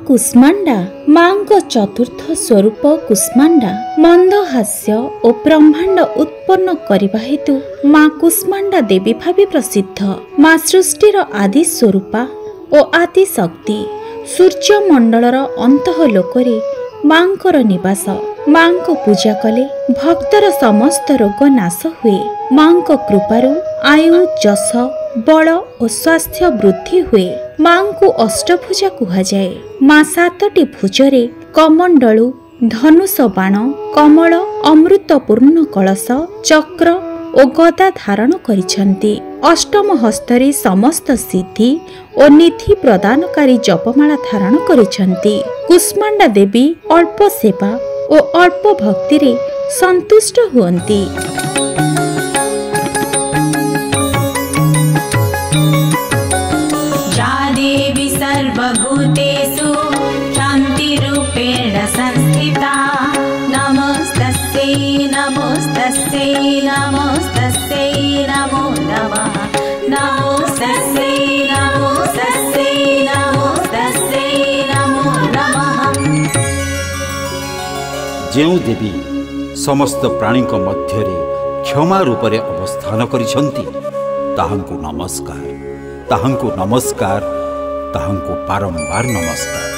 କୁଷ୍ମାଣ୍ଡା ମାଙ୍କ ଚତୁର୍ଥ ସ୍ୱରୂପ କୁଷ୍ମାଣ୍ଡା ମନ୍ଦ ହାସ୍ୟ ଓ ବ୍ରହ୍ମାଣ୍ଡ ଉତ୍ପନ୍ନ କରିବା ହେତୁ ମା କୁଷ୍ମାଣ୍ଡା ଦେବୀ ଭାବେ ପ୍ରସିଦ୍ଧ। ମା ସୃଷ୍ଟିର ଆଦି ସ୍ୱରୂପା ଓ ଆଦି ଶକ୍ତି। ସୂର୍ଯ୍ୟମଣ୍ଡଳର ଅନ୍ତଃ ଲୋକରେ ମାଙ୍କର ନିବାସ। ମାଙ୍କ ପୂଜା କଲେ ଭକ୍ତର ସମସ୍ତ ରୋଗ ନାଶ ହୁଏ। ମାଙ୍କ କୃପାରୁ ଆୟୁ ଯଶ ବଳ ଓ ସ୍ୱାସ୍ଥ୍ୟ ବୃଦ୍ଧି ହୁଏ। ମାଙ୍କୁ ଅଷ୍ଟଭୁଜା କୁହାଯାଏ। ମା ସାତଟି ଭୁଜରେ କମଣ୍ଡଳୁ ଧନୁଷ ବାଣ କମଳ ଅମୃତପୂର୍ଣ୍ଣ କଳସ ଚକ୍ର ଓ ଗଦା ଧାରଣ କରିଛନ୍ତି। ଅଷ୍ଟମ ହସ୍ତରେ ସମସ୍ତ ସିଦ୍ଧି ଓ ନିଧି ପ୍ରଦାନକାରୀ ଜପମାଳା ଧାରଣ କରିଛନ୍ତି। କୁଷ୍ମାଣ୍ଡା ଦେବୀ ଅଳ୍ପ ସେବା ଓ ଅଳ୍ପ ଭକ୍ତିରେ ସନ୍ତୁଷ୍ଟ ହୁଅନ୍ତି। देवी सर्वभूतेषु शान्तिरूपेण संस्थिता नमस्तस्यै नमस्तस्यै नमस्तस्यै नमो नमः नमस्तस्यै नमस्तस्यै नमस्तस्यै नमो नमः। ଯେଉଁ ଦେବୀ ସମସ୍ତ ପ୍ରାଣୀଙ୍କ ମଧ୍ୟରେ କ୍ଷମା ରୂପରେ ଅବସ୍ଥାନ କରିଛନ୍ତି ତାହାଙ୍କୁ ନମସ୍କାର, ତାହାଙ୍କୁ ନମସ୍କାର, ତାହାଙ୍କୁ ବାରମ୍ବାର ନମସ୍କାର।